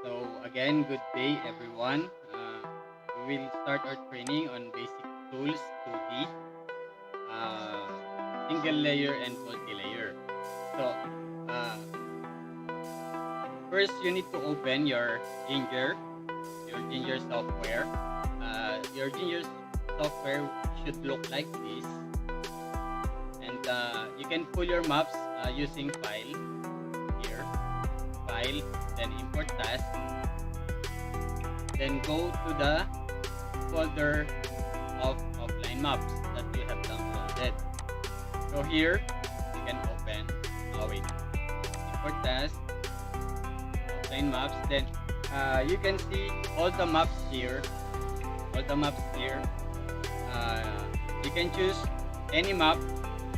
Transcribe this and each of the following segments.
So again, good day everyone. We will start our training on basic tools 2D, uh, single layer and multi-layer. So uh, first you need to open your Ginger software. Your Ginger software should look like this, and you can pull your maps using file here, file, then import task, then go to the folder of offline maps that you have downloaded. So here you can open wait, import task, offline maps, then you can see all the maps here. uh, you can choose any map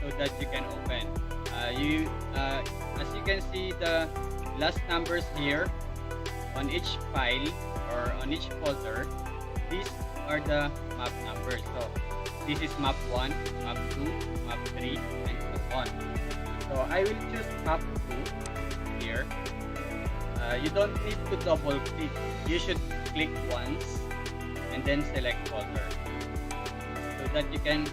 so that you can open. You As you can see, the last numbers here on each file or on each folder, these are the map numbers. So this is map 1, map 2, map 3, and so on. So I will choose map 2 here. You don't need to double click. You should click once and then select folder so that you can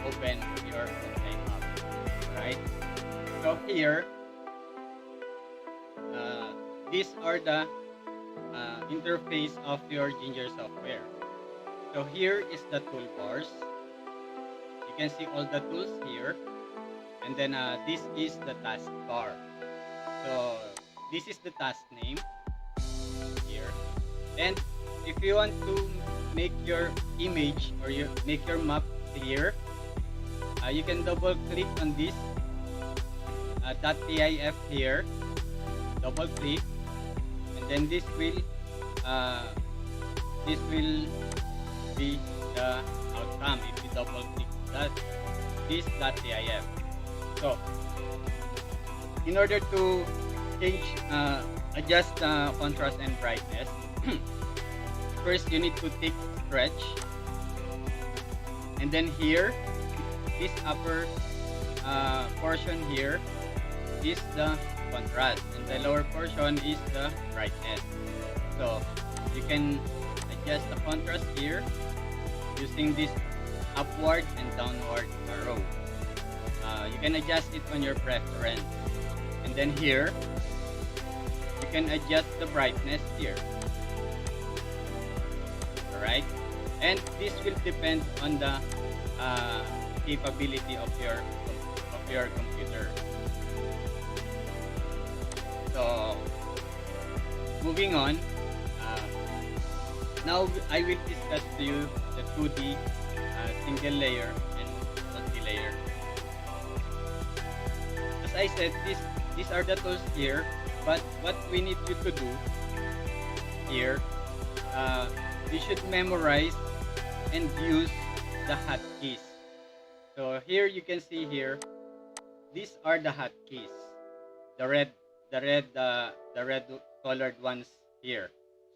open your offline map. Alright? So here, these are the interface of your Ginger software. So here is the toolbars. You can see all the tools here, and then this is the taskbar. So this is the task name here, and if you want to make your image or make your map here, you can double click on this .pif here, double click, and then this will be the outcome if you double click this .pif. So in order to change adjust contrast and brightness, first you need to tick stretch, and then here, this upper portion here is the contrast, and the lower portion is the brightness. So you can adjust the contrast here using this upward and downward arrow. You can adjust it on your preference, and then here you can adjust the brightness here. Alright, and this will depend on the capability of your computer. So moving on, now I will discuss to you the 2D single layer and multi-layer. As I said, these are the tools here, but what we need you to do here, you should memorize and use the hotkeys. So here you can see here, these are the hotkeys, the red colored ones here.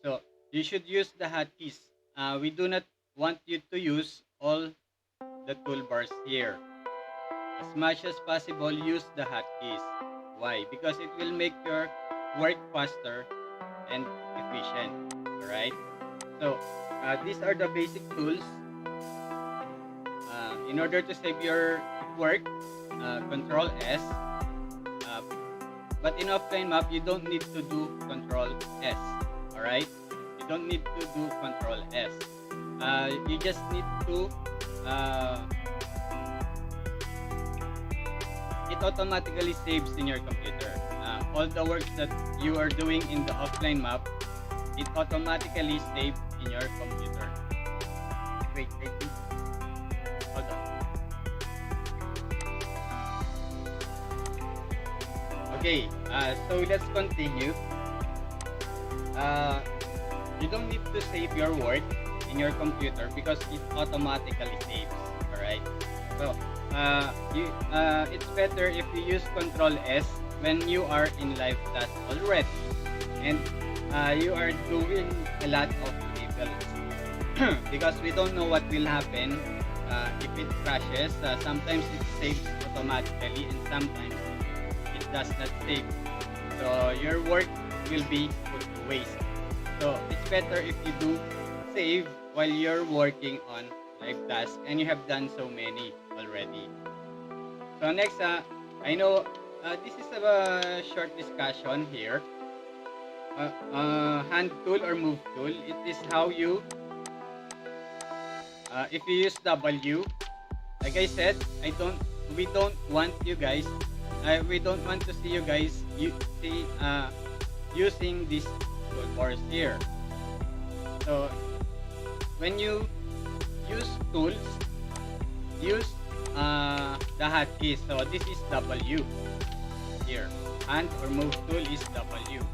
So you should use the hotkeys. We do not want you to use all the toolbars here. As much as possible, use the hotkeys. Why? Because it will make your work faster and efficient. Alright? So these are the basic tools. In order to save your work, Control S. But in offline map, you don't need to do Control S. Alright? You don't need to do Control S. You just need to it automatically saves in your computer. All the works that you are doing in the offline map, it automatically saves in your computer. Wait, I think. Hold on. Okay, so let's continue. You don't need to save your work in your computer because it automatically saves. Alright? So, it's better if you use Control S when you are in live task already and you are doing a lot of labels. Because we don't know what will happen if it crashes. Sometimes it saves automatically and sometimes it does not save. So your work will be put to waste. So it's better if you do save while you're working on live task and you have done so many already. So next, I know this is a short discussion here. Hand tool or move tool, it is how you, if you use W, like I said, we don't want you guys, we don't want to see you guys using this toolbars here. So when you use tools, use the hotkey. So this is W here. Hand or move tool is W.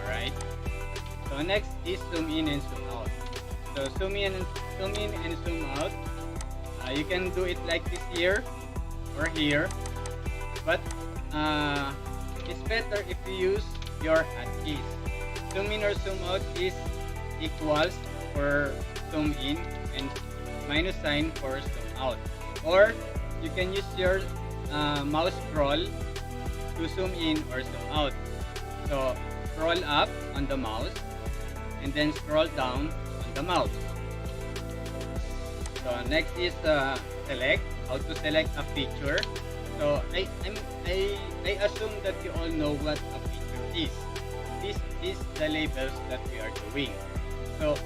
Alright. So next is zoom in and zoom out. So zoom in and zoom out. You can do it like this here or here, but it's better if you use your hotkeys. Zoom in or zoom out is equals for zoom in and minus sign for zoom out. Or you can use your mouse scroll to zoom in or zoom out. So scroll up on the mouse and then scroll down on the mouse. So next is select, how to select a feature. So I assume that you all know what a feature is. This is the labels that we are doing. So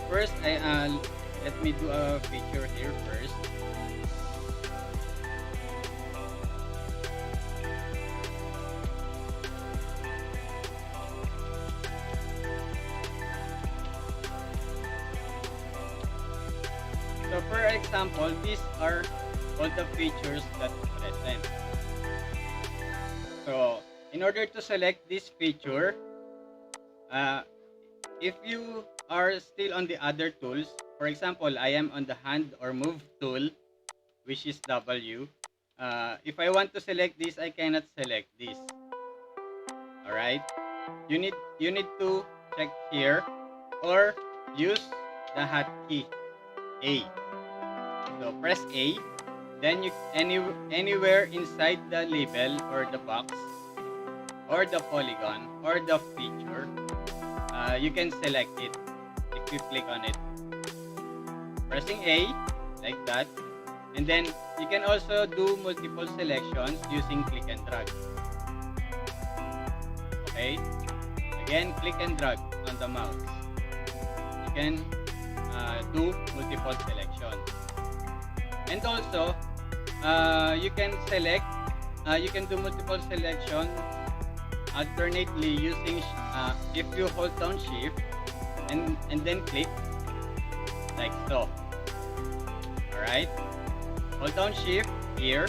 first let me do a feature here first. So for example, these are all the features that present. So in order to select this feature, if you are still on the other tools, for example, I am on the hand or move tool, which is W. If I want to select this, I cannot select this. Alright? You need to check here or use the hotkey A. So press A, then you anywhere inside the label or the box or the polygon or the feature, you can select it if you click on it. Pressing A like that, and then you can also do multiple selections using click and drag. Okay, again click and drag on the mouse. You can do multiple selections, and also you can select, you can do multiple selection alternately using if you hold down shift and then click like so. Alright, hold down shift here,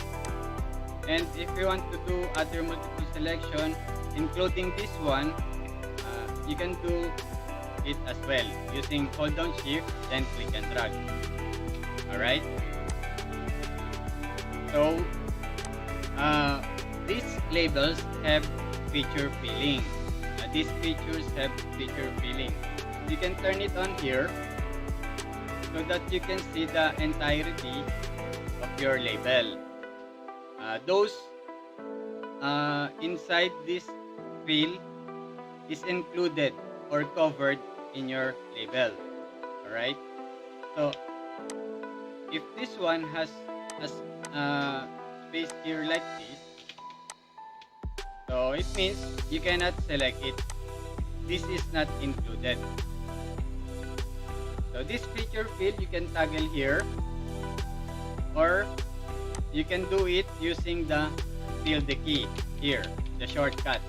and if you want to do other multiple selection including this one, you can do it as well using hold down shift then click and drag. Alright, so these labels have feature filling. These features have feature filling. You can turn it on here so that you can see the entirety of your label. Those inside this fill is included or covered in your label. Alright, so if this one has a space here like this, so it means you cannot select it. This is not included. So this feature fill you can toggle here, or you can do it using the tilde key here, the shortcut.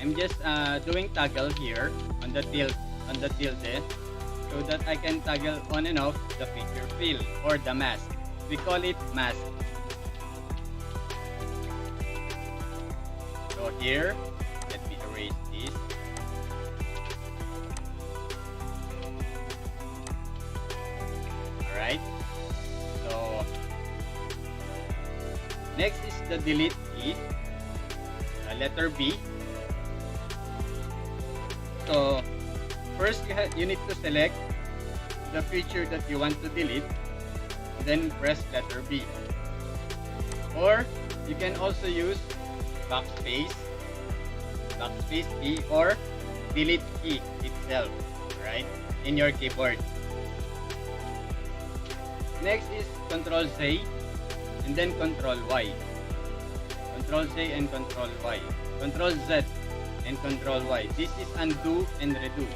I'm just doing toggle here on the tilde so that I can toggle on and off the feature fill or the mask. We call it mask. So here, let me erase this. Alright. So next is the delete key, letter B. So first you need to select the feature that you want to delete, then press letter B. Or you can also use backspace backspace key or delete key itself, right, in your keyboard. Next is Control Z and then Control Y. Control Z and Control Y. Control Z and Control Y. This is undo and redo.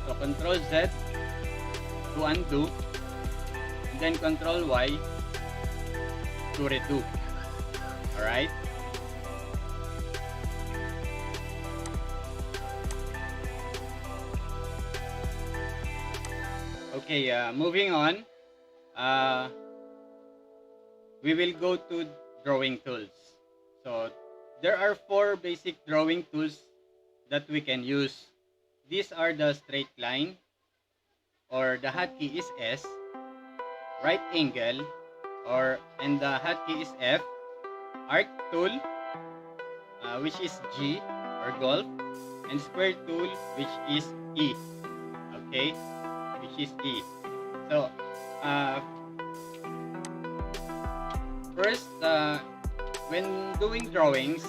So Control Z to undo and then Control Y to redo. Alright? Okay, moving on. We will go to drawing tools. So there are 4 basic drawing tools that we can use. These are the straight line, or the hotkey is S, right angle, and the hotkey is F, arc tool, which is G or golf, and square tool, which is E. Okay, which is E. So first, when doing drawings,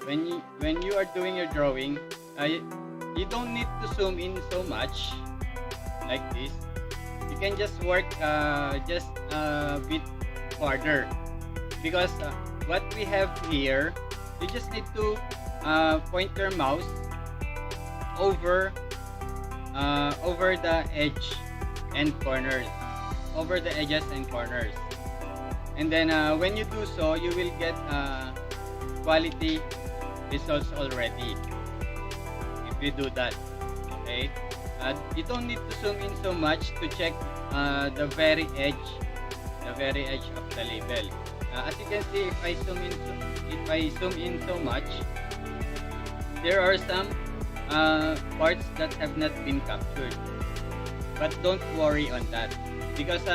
when you are doing your drawing, you don't need to zoom in so much like this. You can just work just a bit farther, because what we have here, you just need to point your mouse over the edge and corners, over the edges and corners, and then when you do so, you will get quality results already if you do that. Okay, you don't need to zoom in so much to check the very edge of the label. As you can see, if I zoom in so much, there are some parts that have not been captured, but don't worry on that, because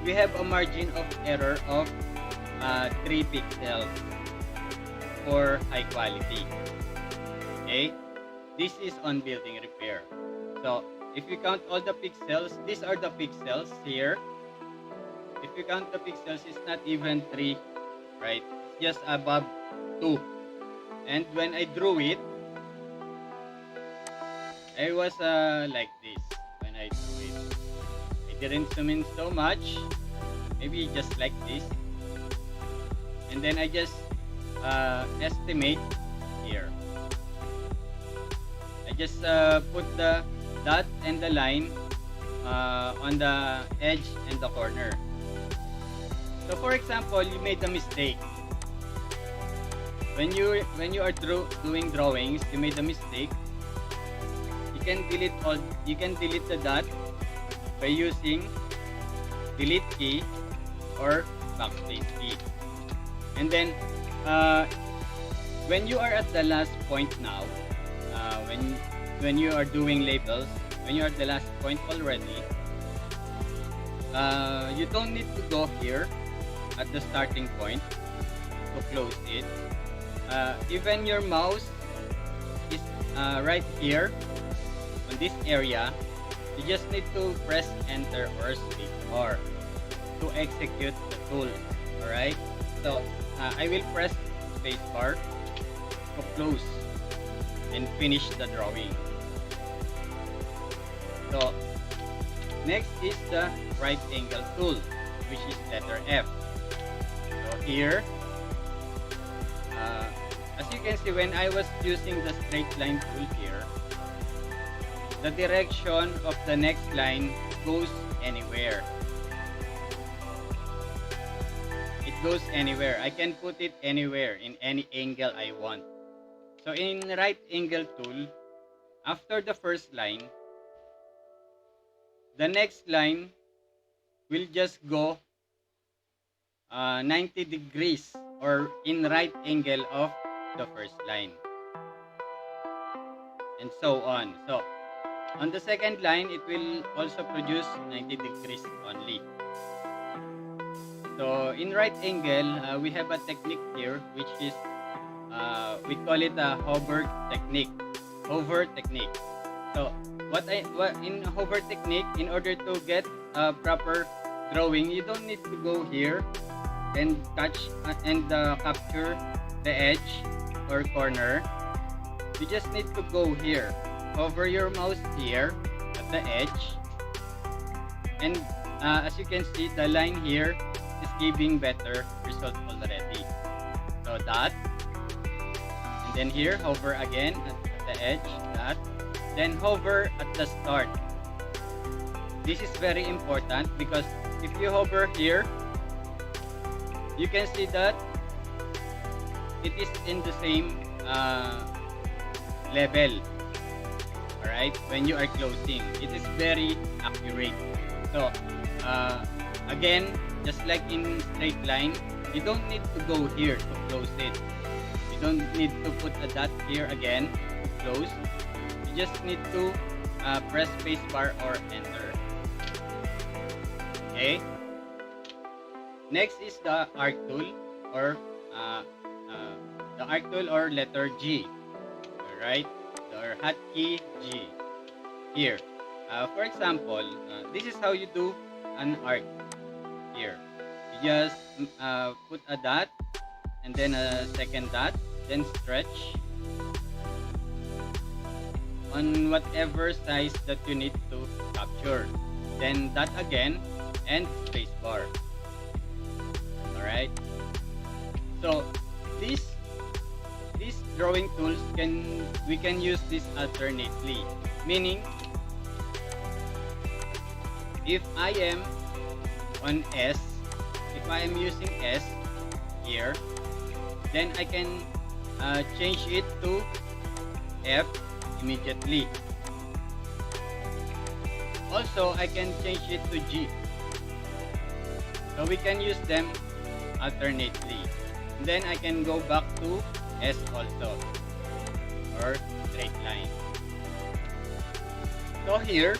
we have a margin of error of 3 pixels for high quality. Okay, this is on building repair. So if you count all the pixels, these are the pixels here. If you count the pixels, it's not even 3, right? It's just above 2. And when I drew it, I was like this when I drew it. I didn't zoom in so much, maybe just like this, and then I just estimate here. I just put the dot and the line on the edge and the corner. So for example, you made a mistake. When you are doing drawings, you made a mistake. You can delete the dot by using delete key or backspace key. And then when you are at the last point now, when you are doing labels, when you are at the last point already, you don't need to go here at the starting point to close it. Even your mouse is right here on this area. You just need to press enter or space bar to execute the tool. Alright, so I will press space bar to close and finish the drawing. So next is the right angle tool, which is letter F. So here, as you can see, when I was using the straight line tool here, the direction of the next line goes anywhere. It goes anywhere. I can put it anywhere in any angle I want. So in right angle tool, after the first line, the next line will just go 90 degrees or in right angle of the first line, and so on. So on the second line, it will also produce 90 degrees only. So in right angle, we have a technique here, which is we call it a hover technique. So what in hover technique, in order to get a proper drawing, you don't need to go here and touch and capture the edge or corner, you just need to go here. Hover your mouse here at the edge, and as you can see, the line here is giving better result already. So that, and then here hover again at the edge, that, then hover at the start. This is very important because if you hover here, you can see that it is in the same level. Alright, when you are closing, it is very accurate. So again, just like in straight line, you don't need to go here to close it. You don't need to put a dot here again to close. You just need to press spacebar or enter. Okay. Next is the arc tool or letter G. Alright, or hotkey G. Here, for example, this is how you do an arc. Here, you just put a dot and then a second dot, then stretch on whatever size that you need to capture. Then dot again and spacebar. Alright. So these drawing tools we can use this alternately. Meaning, if I am on S, if I am using S here, then I can change it to F immediately. Also, I can change it to G. So we can use them alternately. And then I can go back to S also, or straight line. So here,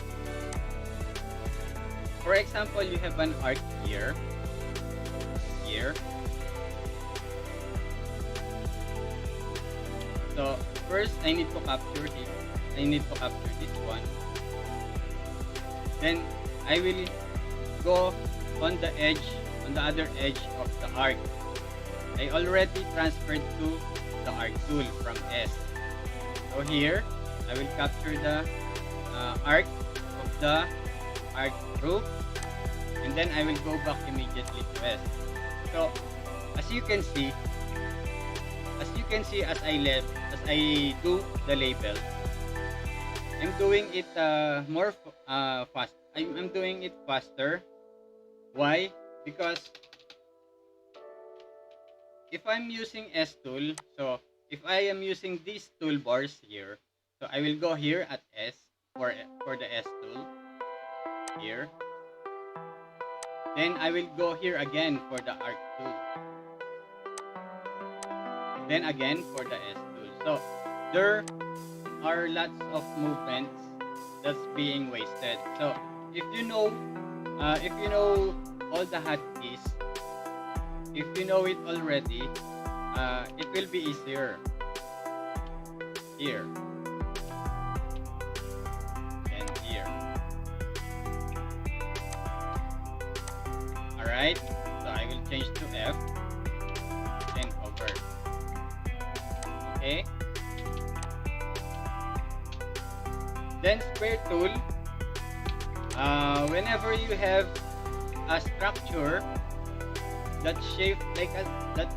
for example, you have an arc here. So first, I need to capture it. I need to capture this one. Then I will go on the edge, on the other edge of the arc. I already transferred to the arc tool from S. So here, I will capture the arc of the arc group, and then I will go back immediately to S. So as you can see, as I do the label, I'm doing it more fast. I'm doing it faster. Why? Because if I'm using S tool, so if I am using these toolbars here, so I will go here at S for the S tool here. Then I will go here again for the arc tool. Then again for the S tool. So there are lots of movements that's being wasted. So if you know all the hotkeys, if you know it already, it will be easier. Here and here. Alright, so I will change to F, then hover. Okay. Then square tool. Whenever you have a structure that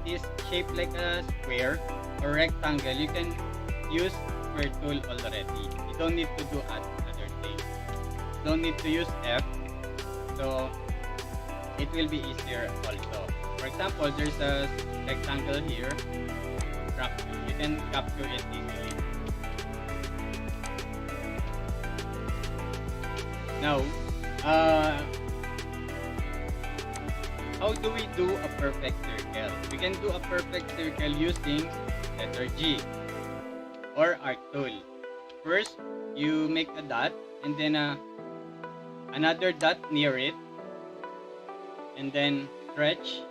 is shaped like a square or rectangle, you can use square tool already. You don't need to do other things. You don't need to use F, so it will be easier also. For example, there's a rectangle here, structure. You can capture it easily. Now, how do we do a perfect circle? We can do a perfect circle using letter G or arc tool. First, you make a dot and then another dot near it, and then stretch,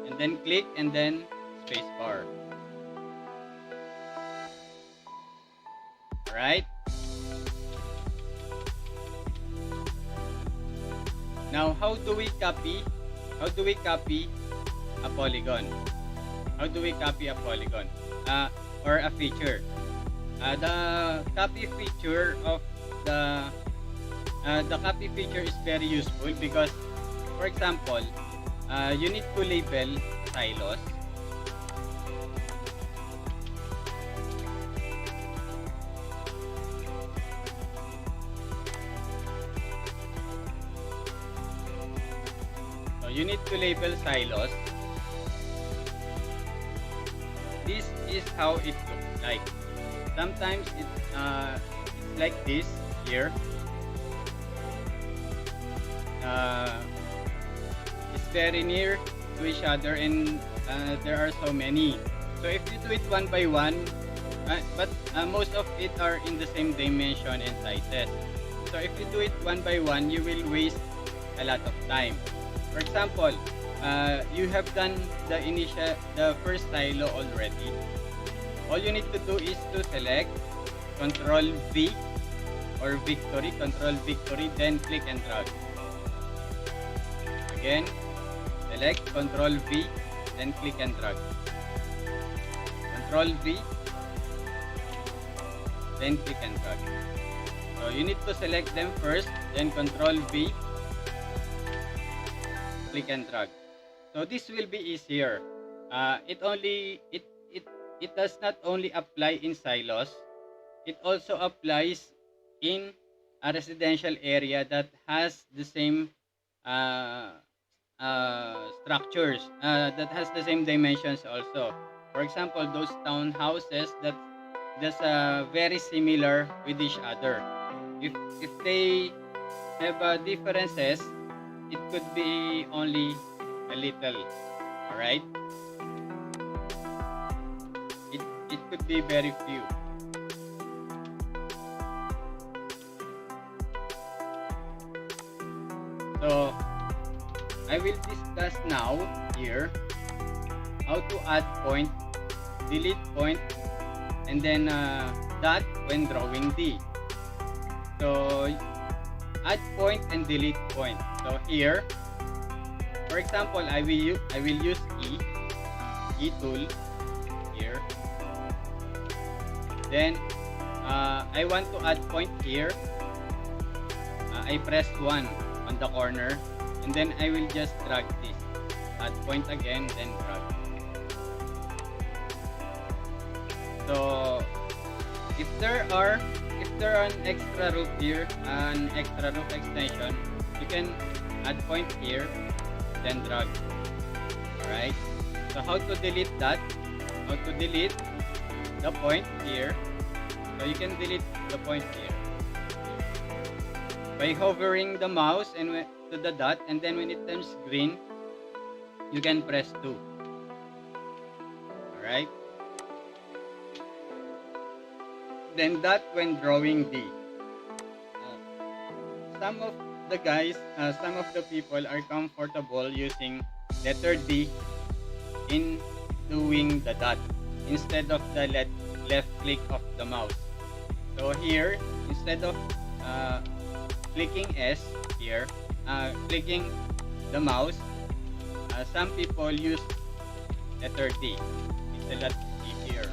and then click, and then spacebar. Alright? Now, how do we copy a polygon? how do we copy a polygon or a feature? The copy feature of the copy feature is very useful because, for example, you need to label silos. So you need to label silos. This is how it looks like. Sometimes it's like this here. It's very near to each other, and there are so many. So if you do it one by one, but most of it are in the same dimension and sizes. So if you do it one by one, you will waste a lot of time. For example, you have done the first silo already. All you need to do is to select Control V or Victory, Control Victory, then click and drag. Again, select Control V, then click and drag. Control V, then click and drag. So you need to select them first, then Control V, click and drag. So this will be easier. It does not only apply in silos, it also applies in a residential area that has the same structures, that has the same dimensions also. For example, those townhouses that's very similar with each other. If they have differences, it could be only a little. All right. It could be very few. So I will discuss now here how to add point, delete point, and then dot when drawing D. So add point and delete point. So here, for example, I will use E tool here. Then I want to add point here. I press 1 on the corner, and then I will just drag this. Add point again, then drag. So if there are an extra roof here, an extra roof extension, you can add point here, then drag. Alright. So how to delete that? How to delete the point here? So you can delete the point here by hovering the mouse and to the dot, and then when it turns green, you can press 2. Alright. Then dot when drawing D. Some of the people are comfortable using letter D in doing the dot instead of the left click of the mouse. So here, instead of clicking S here, clicking the mouse, some people use letter D. It's a lot easier.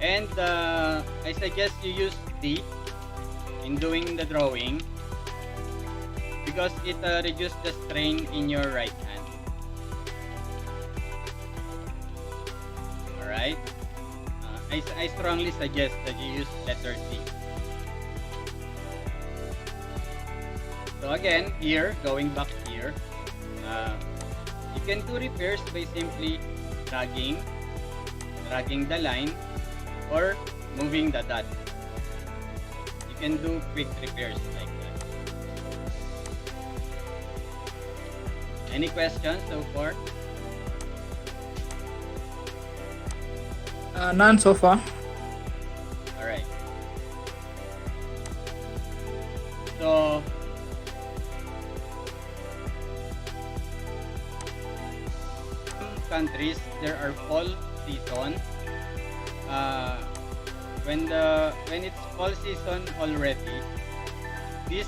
And I suggest you use D in doing the drawing because it reduces the strain in your right hand. Alright? I strongly suggest that you use letter D. So again, here, going back here, you can do repairs by simply dragging the line or moving the dot. You can do quick repairs like that. Any questions so far? None so far. Alright. So some countries there are fall season. When it's fall season already, this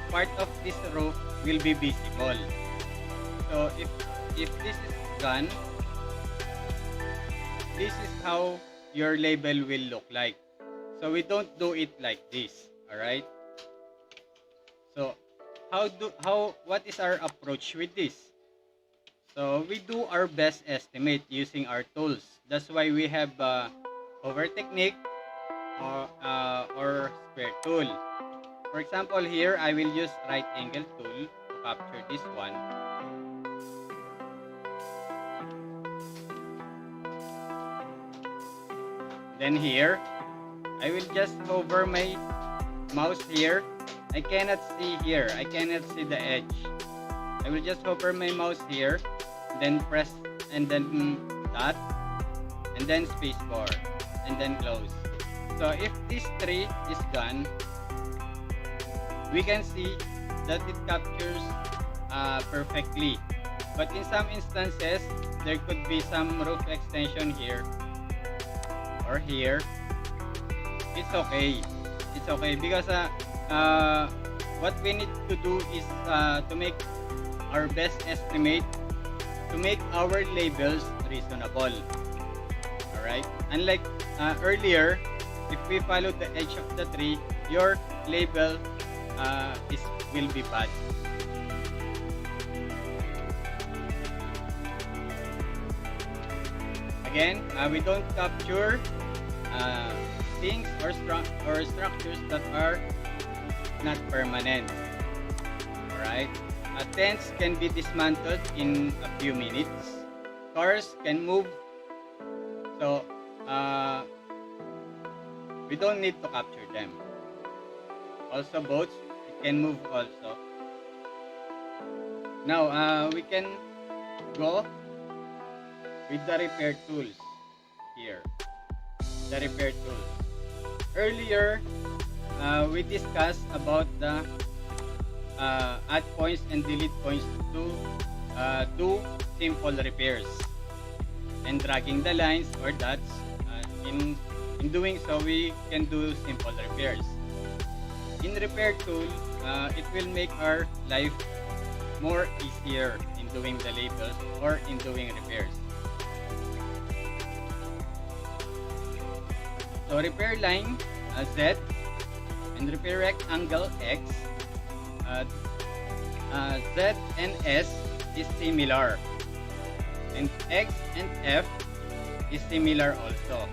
part of this roof will be visible. So if this is gone, this is how your label will look like. So we don't do it like this, all right? So what is our approach with this? So we do our best estimate using our tools. That's why we have hover technique or square tool. For example, here I will use right angle tool to capture this one. Then here, I will just hover my mouse here. I cannot see here. I cannot see the edge. I will just hover my mouse here, then press and then dot, and then spacebar, and then close. So if this tree is gone, we can see that it captures perfectly. But in some instances, there could be some roof extension here or here. It's okay. It's okay because what we need to do is to make our best estimate to make our labels reasonable. Alright? Unlike earlier, if we follow the edge of the tree, your label will be bad. Again, we don't capture things or structures that are not permanent. Alright? Tents can be dismantled in a few minutes. Cars can move. So, we don't need to capture them. Also, boats, it can move also. Now, we can go with the repair tools here. The repair tools. Earlier, we discussed about the add points and delete points to do simple repairs and dragging the lines or dots. In doing so, we can do simple repairs. In repair tool, it will make our life more easier in doing the labels or in doing repairs. So repair line Z and repair rectangle X, Z and S is similar, and X and F is similar also.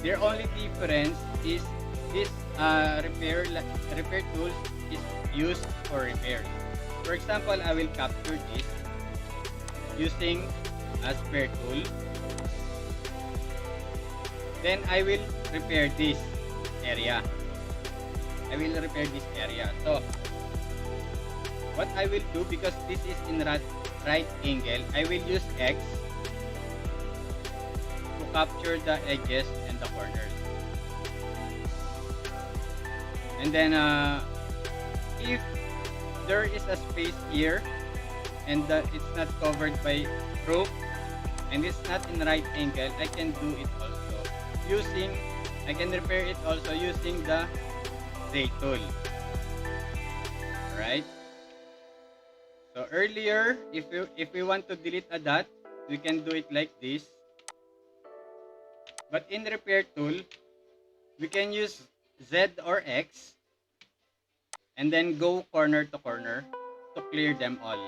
Their only difference is this repair tools is used for repairs. For example, I will capture this using a square tool. Then I will repair this area. So what I will do, because this is in right angle, I will use X to capture the edges and the corners. And then if there is a space here and it's not covered by roof and it's not in right angle, I can do it also I can repair it also using the Z tool. Alright? So earlier, if we want to delete a dot, we can do it like this. But in repair tool, we can use Z or X and then go corner to corner to clear them all.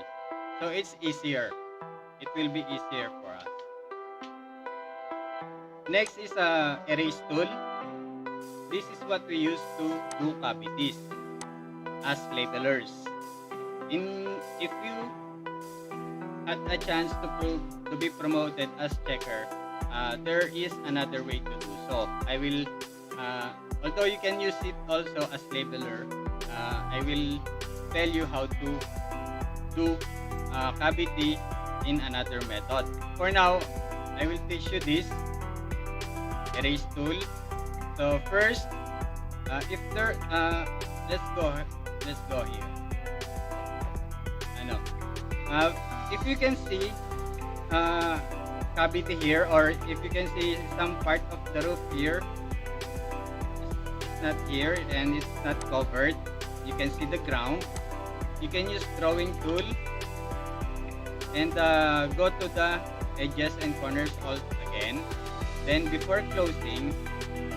So it's easier. It will be easier for us. Next is erase tool. This is what we use to do cavities as labelers. If you had a chance to be promoted as checker, there is another way to do so. I will, although you can use it also as labeler, I will tell you how to do cavity in another method. For now, I will teach you this erase tool. So first, if there, let's go here. If you can see cavity here, or if you can see some part of the roof here, it's not here and it's not covered. You can see the ground. You can use drawing tool and go to the edges and corners all again. Then before closing,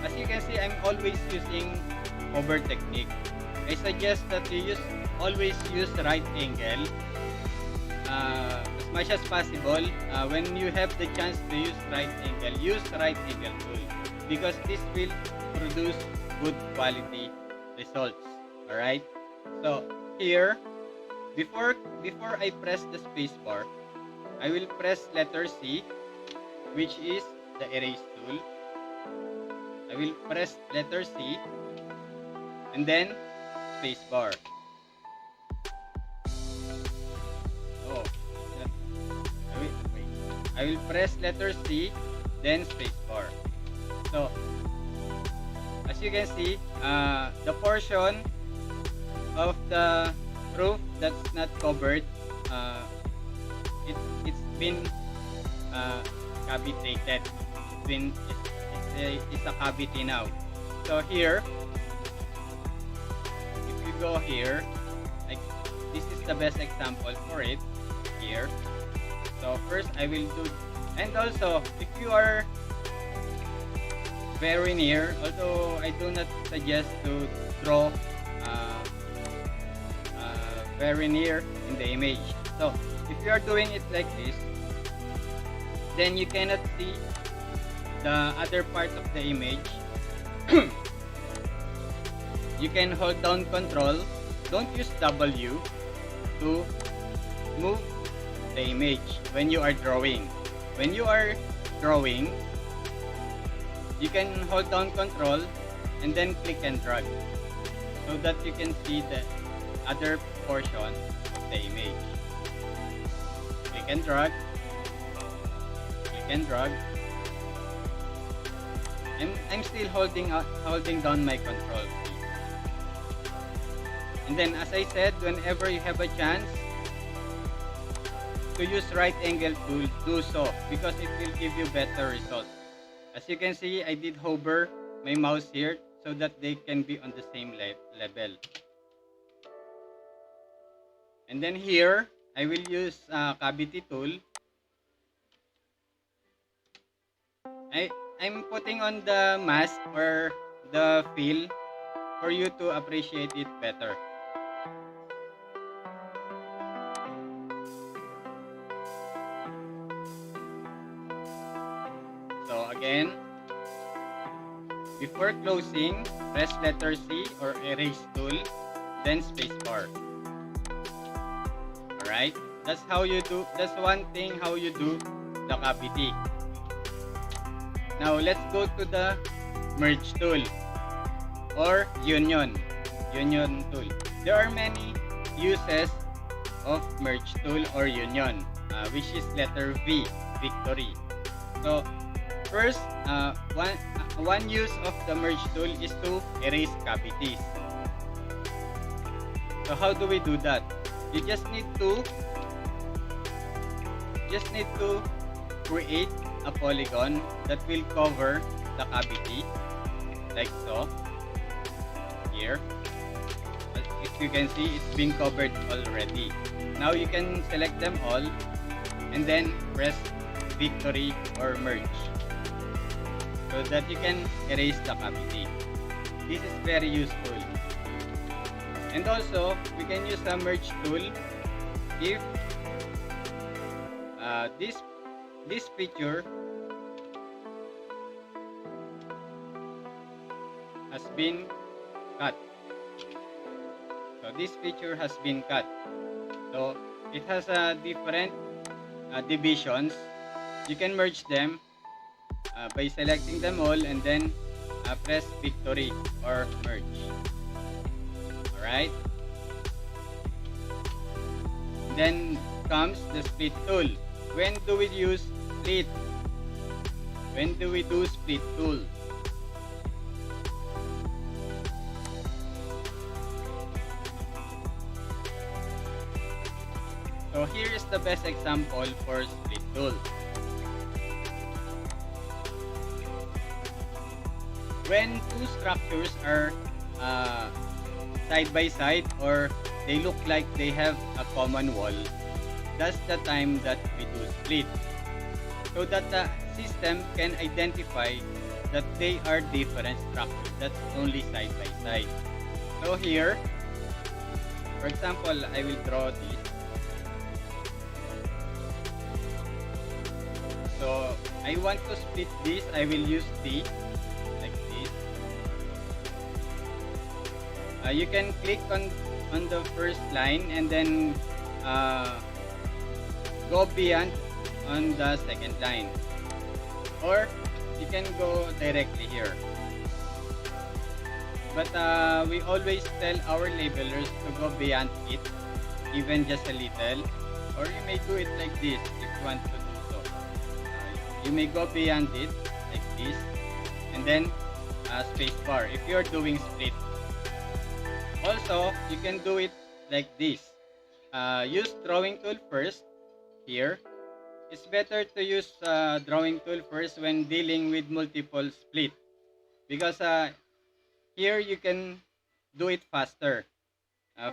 as you can see, I'm always using hover technique. I suggest that you always use right angle as much as possible. When you have the chance to use right angle, use right angle tool, because this will produce good quality results. Alright, so here, before I press the space bar, I will press letter C, which is the erase tool. I will press letter C and then space bar. Oh, I will press letter C, then space bar. So, as you can see, the portion of the roof that's not covered, it's been cavitated. It's a cavity now. So here, if you go here, like this is the best example for it here. So first I will do, and also if you are very near, although I do not suggest to draw very near in the image. So if you are doing it like this, then you cannot see the other part of the image. You can hold down control. Don't use W to move the image when you are drawing. When you are drawing, you can hold down control and then click and drag so that you can see the other portion of the image. Click and drag. Click and drag. I'm still holding down my control key. And then, as I said, whenever you have a chance to use right angle tool, do so, because it will give you better results. As you can see, I did hover my mouse here so that they can be on the same level. And then here, I will use cavity tool. I'm putting on the mask or the fill for you to appreciate it better. So again, before closing, press letter C or erase tool, then spacebar. Alright, that's one thing how you do the cavity. Now let's go to the merge tool or union tool. There are many uses of merge tool or union, which is letter V, victory. So first, one use of the merge tool is to erase cavities. So how do we do that? You just need to create a polygon that will cover the cavity, like so. Here, if you can see, it's been covered already. Now you can select them all and then press victory or merge so that you can erase the cavity. This is very useful. And also, we can use a merge tool if this feature has been cut. So this feature has been cut. So it has different divisions. You can merge them by selecting them all and then press victory or merge. Alright. Then comes the split tool. When do we use split? When do we do split tool? So here is the best example for split tool. When two structures are side by side or they look like they have a common wall, that's the time that we do split. so that the system can identify that they are different structures. That's only side by side. So here, for example, I will draw this. So I want to split this. I will use T like this. You can click on the first line and then go beyond on the second line, or you can go directly here. But we always tell our labelers to go beyond it, even just a little, or you may do it like this if you want to do so. You may go beyond it like this, and then space bar if you're doing split. Also, you can do it like this. Use drawing tool first here. It's better to use drawing tool first when dealing with multiple split, because here you can do it faster.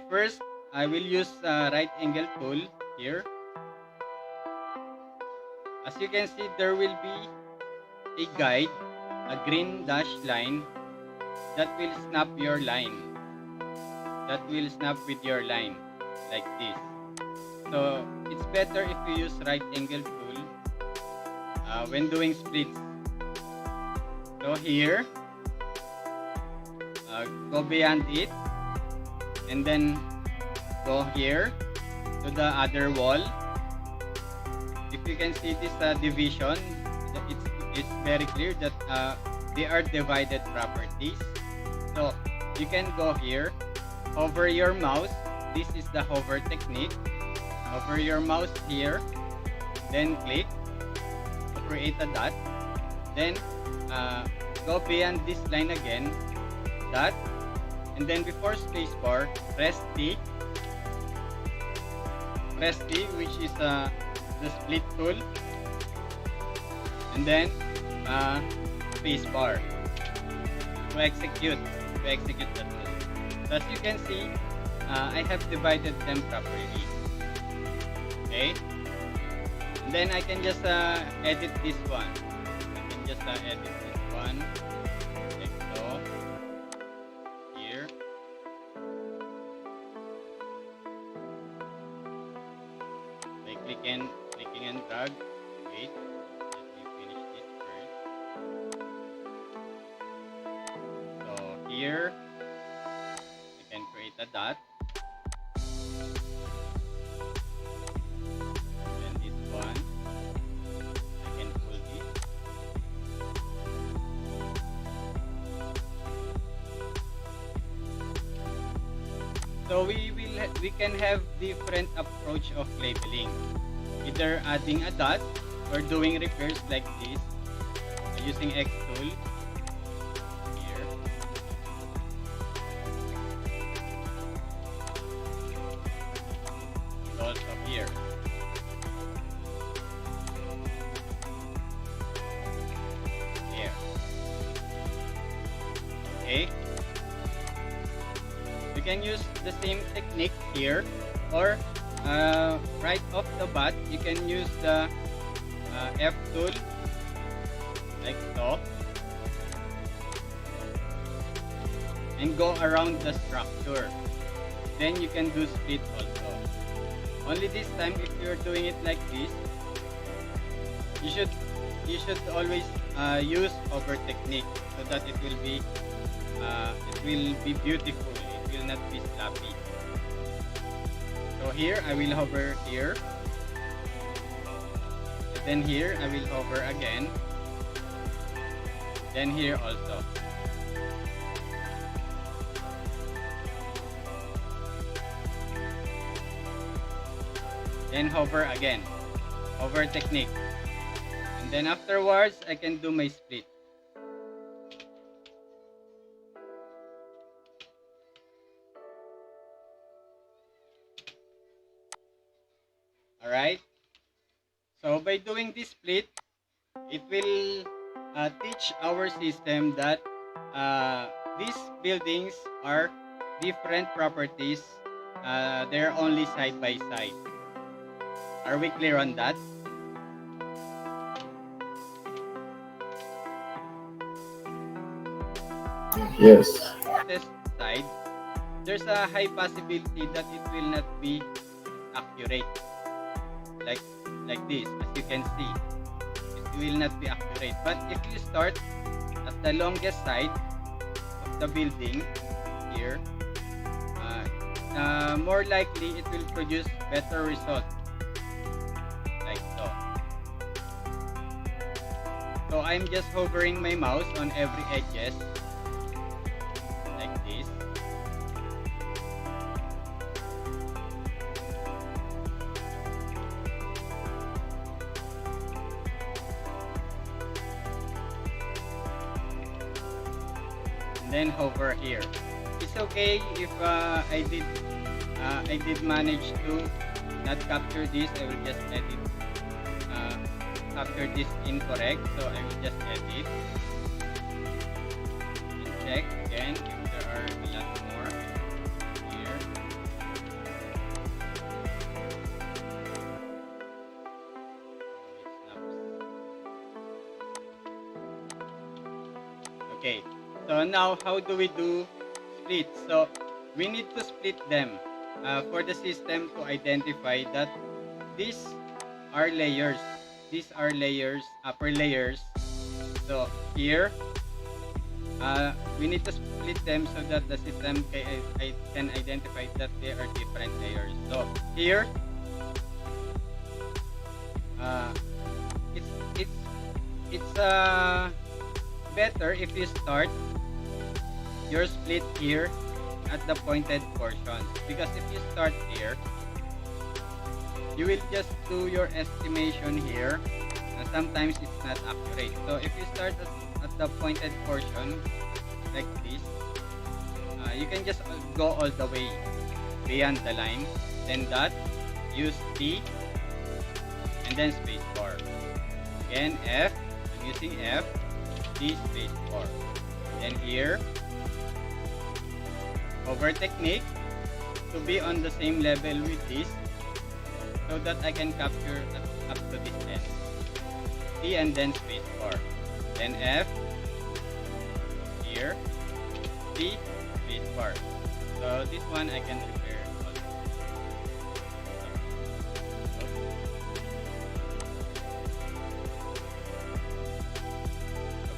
First, I will use right angle tool here. As you can see, there will be a guide, a green dash line that will snap your line. That will snap with your line like this. So it's better if you use right angle tool when doing splits. So here, go beyond it, and then go here to the other wall. If you can see this division, it's very clear that they are divided properties. So you can go here, hover your mouse. This is the hover technique. Hover your mouse here, then click to create a dot. Then go beyond this line again, dot, and then before spacebar, press T, which is the split tool, and then spacebar to execute that tool. So as you can see, I have divided them properly. Okay, and then I can just edit this one. Edit this one like so. Here, by clicking and drag. Wait, let me finish this first. So here, I can create a dot. And this one, I can pull this. So we can have different approach of labeling, either adding a dot or doing repairs like this using X tool here. And also here. Here. Okay. You can use the same technique here, or right off the bat you can use the F tool like so and go around the structure. Then you can do split also. Only this time, if you're doing it like this, you should always use hover technique so that it will be beautiful. It will not be sloppy. So here I will hover here, and then here I will hover again, then here also. Then hover again, hover technique, and then afterwards I can do my split. Alright, so by doing this split, it will teach our system that these buildings are different properties. They're only side by side. Are we clear on that? Yes. test side, there's a high possibility that it will not be accurate like this. As you can see, it will not be accurate. But if you start at the longest side of the building here, uh, more likely it will produce better result like so. So I'm just hovering my mouse on every edges like this. And then hover here. It's okay if I did manage to not capture this. I will just edit uh, capture this incorrect, so I will just edit and check again if there are a lot more here. It snaps. Okay, so now how do we do split? So we need to split them for the system to identify that these are layers. These are layers, upper layers. So here, we need to split them so that the system can identify that they are different layers. So here, uh, it's it's it's better if you start your split here at the pointed portion, because if you start here, you will just do your estimation here. Sometimes it's not accurate. So if you start at the pointed portion like this, you can just go all the way beyond the line. Then dot, use T, and then space bar. Again F, I'm using F, T, space bar. Then here, hover technique to be on the same level with this, so that I can capture up to this end. T and then space bar. Then F, here, T, space bar. So this one I can repair also.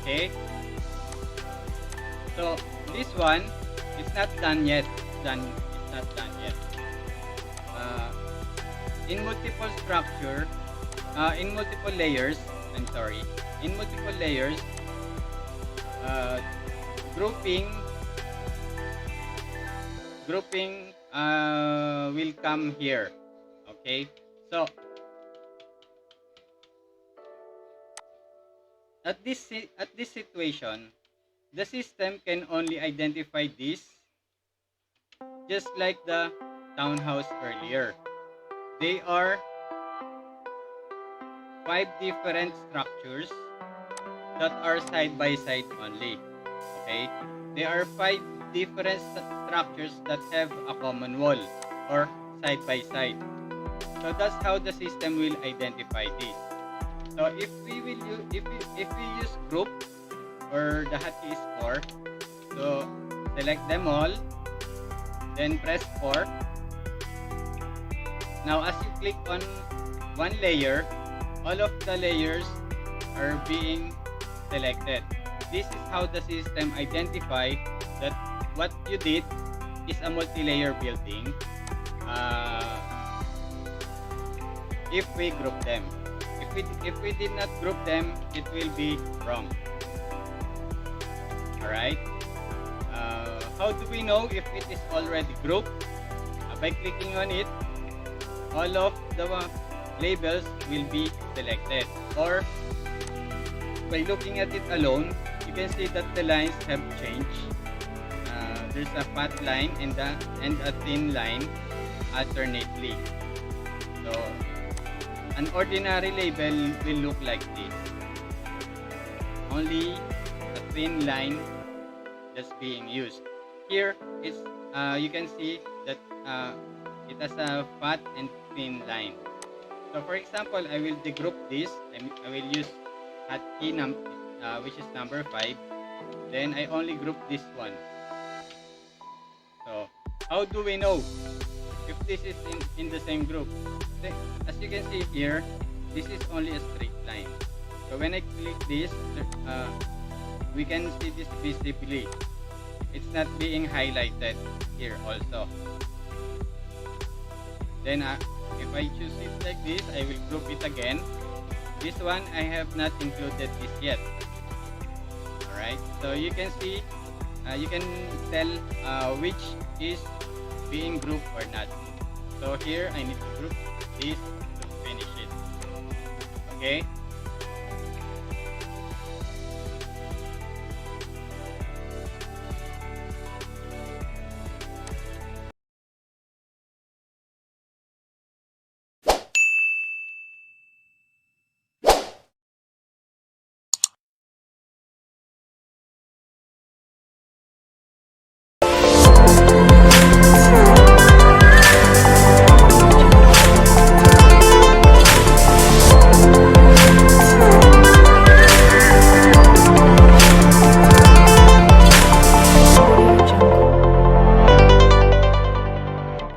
Okay. So this one, it's not done yet. It's not done yet. Uh, in multiple structure, in multiple layers, I'm sorry, in multiple layers, uh, grouping will come here. Okay, so at this situation, the system can only identify this, just like the townhouse earlier. They are 5 different structures that are side by side only. Okay, there are 5 different structures that have a common wall or side by side. So that's how the system will identify this. So if we use group, or the hotkey is 4, so select them all, then press 4. Now as you click on one layer, all of the layers are being selected. This is how the system identify that what you did is a multi-layer building, if we group them. If we did not group them, it will be wrong. Alright. How do we know if it is already grouped? By clicking on it, all of the labels will be selected. Or by looking at it alone, you can see that the lines have changed. There's a fat line and a thin line alternately. So an ordinary label will look like this. Only a thin line that's being used. Here is you can see that it has a fat and thin line. So for example, I will degroup this. I will use hotkey which is number 5. Then I only group this one. So how do we know if this is in the same group? As you can see here, this is only a straight line. So when I click this, we can see this visibly. It's not being highlighted here also. Then if I choose it like this, I will group it again. This one, I have not included this yet. Alright, so you can see, you can tell which is being grouped or not. So here, I need to group this to finish it. Okay?